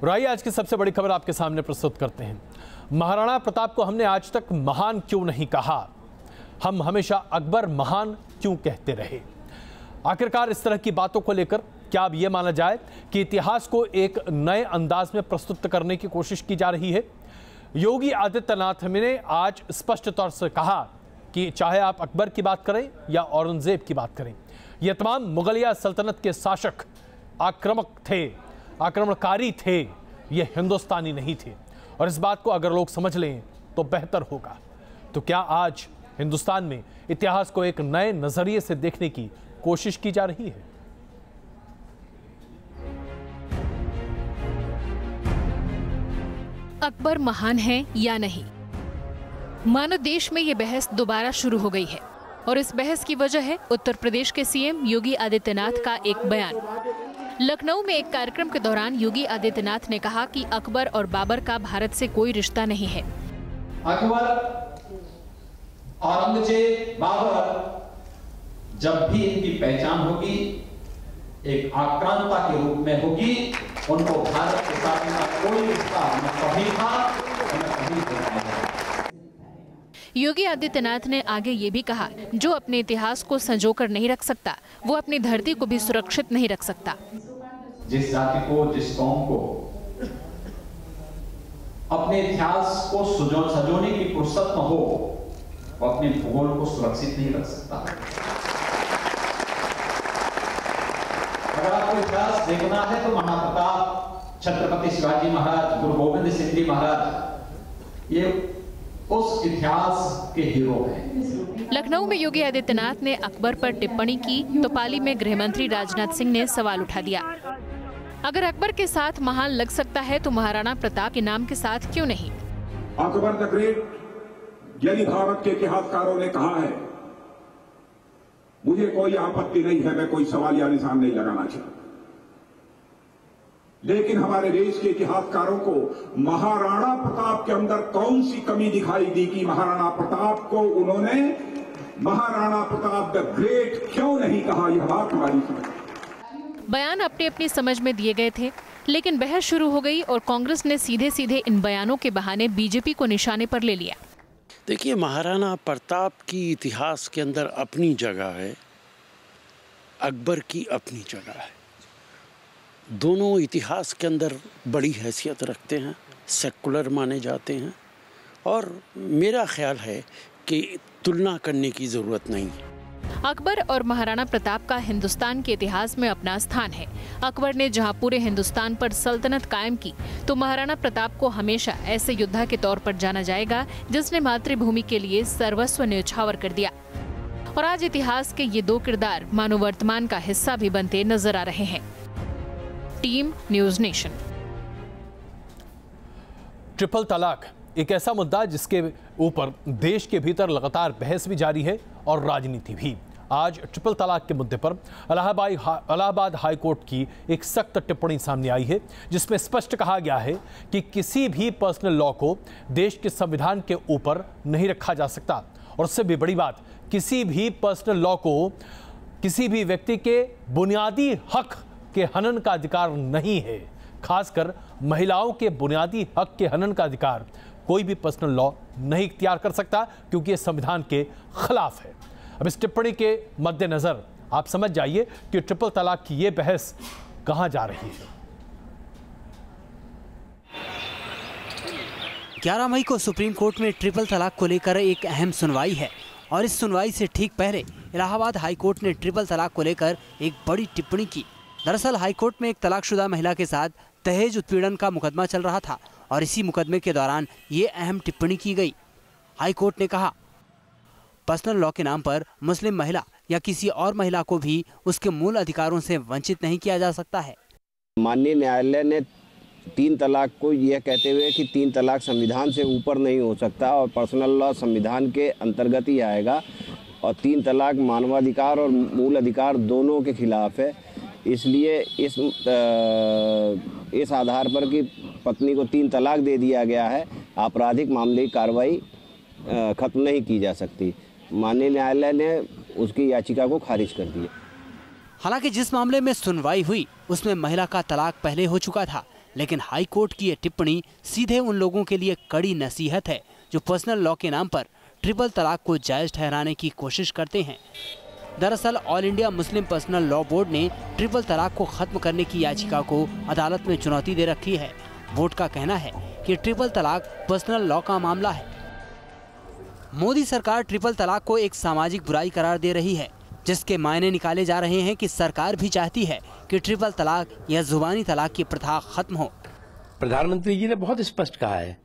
आइए आज की सबसे बड़ी खबर आपके सामने प्रस्तुत करते हैं। महाराणा प्रताप को हमने आज तक महान क्यों नहीं कहा? हम हमेशा अकबर महान क्यों कहते रहे? आखिरकार इस तरह की बातों को लेकर क्या अब यह माना जाए कि इतिहास को एक नए अंदाज में प्रस्तुत करने की कोशिश की जा रही है? योगी आदित्यनाथ ने आज स्पष्ट तौर से कहा कि चाहे आप अकबर की बात करें या औरंगजेब की बात करें, ये तमाम मुगलिया सल्तनत के शासक आक्रामक थे, आक्रमणकारी थे, ये हिंदुस्तानी नहीं थे। और इस बात को अगर लोग समझ लें तो बेहतर होगा। तो क्या आज हिंदुस्तान में इतिहास को एक नए नजरिए से देखने की कोशिश की जा रही है? अकबर महान है या नहीं? मानो देश में ये बहस दोबारा शुरू हो गई है और इस बहस की वजह है उत्तर प्रदेश के सीएम योगी आदित्यनाथ का एक बयान। लखनऊ में एक कार्यक्रम के दौरान योगी आदित्यनाथ ने कहा कि अकबर और बाबर का भारत से कोई रिश्ता नहीं है। अकबर, औरंगजेब, बाबर, जब भी इनकी पहचान होगी एक आक्रांता के रूप में होगी। उनको भारत के साथ कोई रिश्ता न कभी था न कभी होगा। योगी आदित्यनाथ ने आगे ये भी कहा, जो अपने इतिहास को संजोकर नहीं रख सकता वो अपनी धरती को भी सुरक्षित नहीं रख सकता। जिस जाति को, जिस कौम को अपने इतिहास को सजोने की फुर्सत न हो, वो अपने भूगोल को सुरक्षित नहीं रख सकता। अगर आपको इतिहास देखना है तो महाप्रताप, छत्रपति शिवाजी महाराज, गुरु गोविंद सिंह जी महाराज, ये उस इतिहास के हीरो हैं। लखनऊ में योगी आदित्यनाथ ने अकबर पर टिप्पणी की तो पाली में गृह मंत्री राजनाथ सिंह ने सवाल उठा दिया। अगर अकबर के साथ महान लग सकता है तो महाराणा प्रताप के नाम के साथ क्यों नहीं? अकबर द ग्रेट, यदि भारत के इतिहासकारों ने कहा है, मुझे कोई आपत्ति नहीं है, मैं कोई सवाल या निशान नहीं लगाना चाहता। लेकिन हमारे देश के इतिहासकारों को महाराणा प्रताप के अंदर कौन सी कमी दिखाई दी कि महाराणा प्रताप को उन्होंने महाराणा प्रताप द ग्रेट क्यों नहीं कहा? यह बात हमारी समझ। बयान अपनी अपनी समझ में दिए गए थे, लेकिन बहस शुरू हो गई और कांग्रेस ने सीधे सीधे इन बयानों के बहाने बीजेपी को निशाने पर ले लिया। देखिए, महाराणा प्रताप की इतिहास के अंदर अपनी जगह है, अकबर की अपनी जगह है। दोनों इतिहास के अंदर बड़ी हैसियत रखते हैं, सेकुलर माने जाते हैं और मेरा ख्याल है कि तुलना करने की ज़रूरत नहीं है। अकबर और महाराणा प्रताप का हिंदुस्तान के इतिहास में अपना स्थान है। अकबर ने जहां पूरे हिंदुस्तान पर सल्तनत कायम की, तो महाराणा प्रताप को हमेशा ऐसे योद्धा के तौर पर जाना जाएगा जिसने मातृभूमि के लिए सर्वस्व न्यौछावर कर दिया। और आज इतिहास के ये दो किरदार मानो वर्तमान का हिस्सा भी बनते नजर आ रहे हैं। Team news nation. ट्रिपल तलाक एक ऐसा मुद्दा जिसके ऊपर देश के भीतर लगातार बहस भी जारी है और राजनीति भी। आज ट्रिपल तलाक के मुद्दे पर इलाहाबाद हाई कोर्ट की एक सख्त टिप्पणी सामने आई है, जिसमें स्पष्ट कहा गया है कि किसी भी पर्सनल लॉ को देश के संविधान के ऊपर नहीं रखा जा सकता। और उससे भी बड़ी बात, किसी भी पर्सनल लॉ को किसी भी व्यक्ति के बुनियादी हक के हनन का अधिकार नहीं है। खासकर महिलाओं के बुनियादी हक के हनन का अधिकार कोई भी पर्सनल लॉ नहीं इख्तियार कर सकता, क्योंकि यह संविधान के खिलाफ है। अब इस टिप्पणी के मद्देनजर आप समझ जाइए कि ट्रिपल तलाक की यह बहस कहां जा रही है। 11 मई को सुप्रीम कोर्ट में ट्रिपल तलाक को लेकर एक अहम सुनवाई है और इस सुनवाई से ठीक पहले इलाहाबाद हाई कोर्ट ने ट्रिपल तलाक को लेकर एक बड़ी टिप्पणी की। दरअसल हाई कोर्ट में एक तलाकशुदा महिला के साथ दहेज उत्पीड़न का मुकदमा चल रहा था और इसी मुकदमे के दौरान ये अहम टिप्पणी की गई। हाई कोर्ट ने कहा, पर्सनल लॉ के नाम पर मुस्लिम महिला या किसी और महिला को भी उसके मूल अधिकारों से वंचित नहीं किया जा सकता है। माननीय न्यायालय ने 3 तलाक को यह कहते हुए कि 3 तलाक संविधान से ऊपर नहीं हो सकता और पर्सनल लॉ संविधान के अंतर्गत ही आएगा और 3 तलाक मानवाधिकार और मूल अधिकार दोनों के खिलाफ है। इसलिए इस आधार पर कि पत्नी को 3 तलाक दे दिया गया है, आपराधिक मामले की कार्रवाई खत्म नहीं की जा सकती। माननीय न्यायालय ने उसकी याचिका को खारिज कर दिया। हालांकि जिस मामले में सुनवाई हुई उसमें महिला का तलाक पहले हो चुका था, लेकिन हाई कोर्ट की ये टिप्पणी सीधे उन लोगों के लिए कड़ी नसीहत है जो पर्सनल लॉ के नाम पर ट्रिपल तलाक को जायज ठहराने की कोशिश करते हैं। दरअसल all India Muslim personal law board ने ट्रिपल तलाक को खत्म करने की याचिका को अदालत में चुनौती दे रखी है। बोर्ड का कहना है कि ट्रिपल तलाक पर्सनल लॉ का मामला है। मोदी सरकार ट्रिपल तलाक को एक सामाजिक बुराई करार दे रही है, जिसके मायने निकाले जा रहे हैं कि सरकार भी चाहती है कि ट्रिपल तलाक या जुबानी तलाक की प्रथा खत्म हो। प्रधानमंत्री जी ने बहुत स्पष्ट कहा है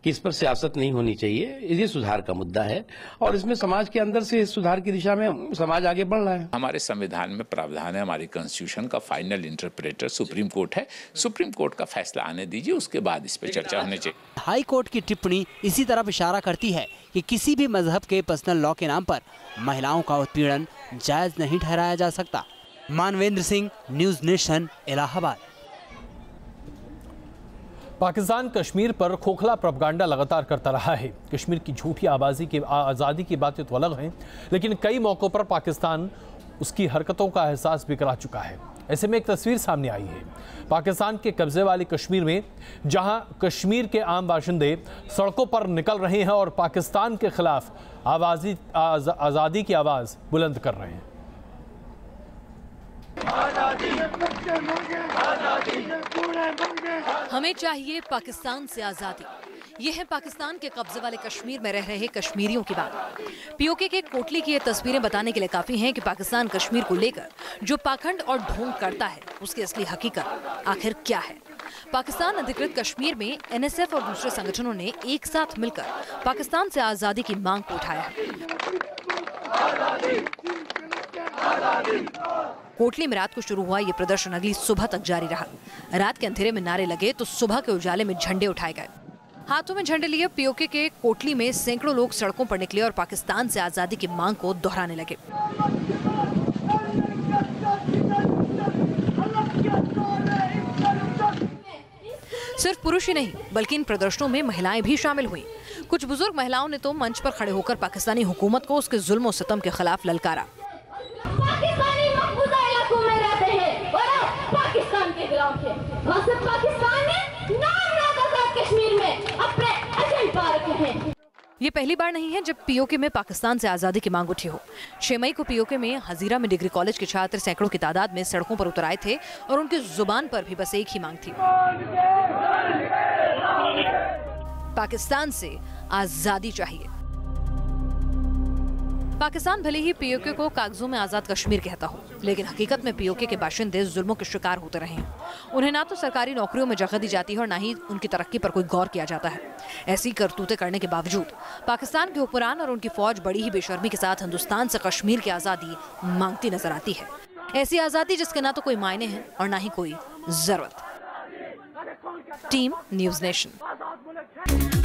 कि इस पर सियासत नहीं होनी चाहिए, ये सुधार का मुद्दा है और इसमें समाज के अंदर से इस सुधार की दिशा में समाज आगे बढ़ रहा है। हमारे संविधान में प्रावधान है, हमारी कॉन्स्टिट्यूशन का फाइनल इंटरप्रेटर सुप्रीम कोर्ट है। सुप्रीम कोर्ट का फैसला आने दीजिए, उसके बाद इस पर चर्चा होनी चाहिए। हाई कोर्ट की टिप्पणी इसी तरफ इशारा करती है कि किसी भी मजहब के पर्सनल लॉ के नाम पर महिलाओं का उत्पीड़न जायज नहीं ठहराया जा सकता। Manvendra Singh, News Nation, Allahabad. पाकिस्तान कश्मीर पर खोखला प्रोपगेंडा लगातार करता रहा है। कश्मीर की झूठी आज़ादी की बातें तो अलग हैं, लेकिन कई मौक़ों पर पाकिस्तान उसकी हरकतों का एहसास भी करा चुका है। ऐसे में एक तस्वीर सामने आई है पाकिस्तान के कब्जे वाले कश्मीर में, जहां कश्मीर के आम बाशिंदे सड़कों पर निकल रहे हैं और पाकिस्तान के खिलाफ आज़ादी की आवाज़ बुलंद कर रहे हैं। हमें चाहिए पाकिस्तान से आजादी। ये है पाकिस्तान के कब्जे वाले कश्मीर में रह रहे कश्मीरियों की बात। पीओके के कोटली की ये तस्वीरें बताने के लिए काफी हैं कि पाकिस्तान कश्मीर को लेकर जो पाखंड और ढोंग करता है उसकी असली हकीकत आखिर क्या है। पाकिस्तान अधिकृत कश्मीर में एनएसएफ और दूसरे संगठनों ने एक साथ मिलकर पाकिस्तान से आजादी की मांग को उठाया है। कोटली में रात को शुरू हुआ ये प्रदर्शन अगली सुबह तक जारी रहा। रात के अंधेरे में नारे लगे तो सुबह के उजाले में झंडे उठाए गए। हाथों में झंडे लिए पीओके के कोटली में सैकड़ों लोग सड़कों पर निकले और पाकिस्तान से आजादी की मांग को दोहराने लगे। सिर्फ पुरुष ही नहीं बल्कि इन प्रदर्शनों में महिलाएं भी शामिल हुई। कुछ बुजुर्ग महिलाओं ने तो मंच पर खड़े होकर पाकिस्तानी हुकूमत को उसके जुल्म और सितम के खिलाफ ललकारा। पाकिस्तानी मकबूजा इलाकों में रहते हैं और पाकिस्तान के खिलाफ है। पाकिस्तान ने कश्मीर में अपने एजेंट पा रखे हैं। ये पहली बार नहीं है जब पीओके में पाकिस्तान से आजादी की मांग उठी हो। 6 मई को पीओके में हजीरा में डिग्री कॉलेज के छात्र सैकड़ों की तादाद में सड़कों पर उतर आए थे और उनकी जुबान पर भी बस एक ही मांग थी, पाकिस्तान से आजादी चाहिए। पाकिस्तान भले ही पीओके को कागजों में आजाद कश्मीर कहता हो, लेकिन हकीकत में पीओके के बाशिंदे जुल्मों के शिकार होते रहे हैं। उन्हें ना तो सरकारी नौकरियों में जगह दी जाती है और ना ही उनकी तरक्की पर कोई गौर किया जाता है। ऐसी करतूतें करने के बावजूद पाकिस्तान के हुक्मरान और उनकी फौज बड़ी ही बेशर्मी के साथ हिंदुस्तान से कश्मीर की आजादी मांगती नजर आती है। ऐसी आजादी जिसके ना तो कोई मायने हैं और ना ही कोई जरूरत। Team news nation.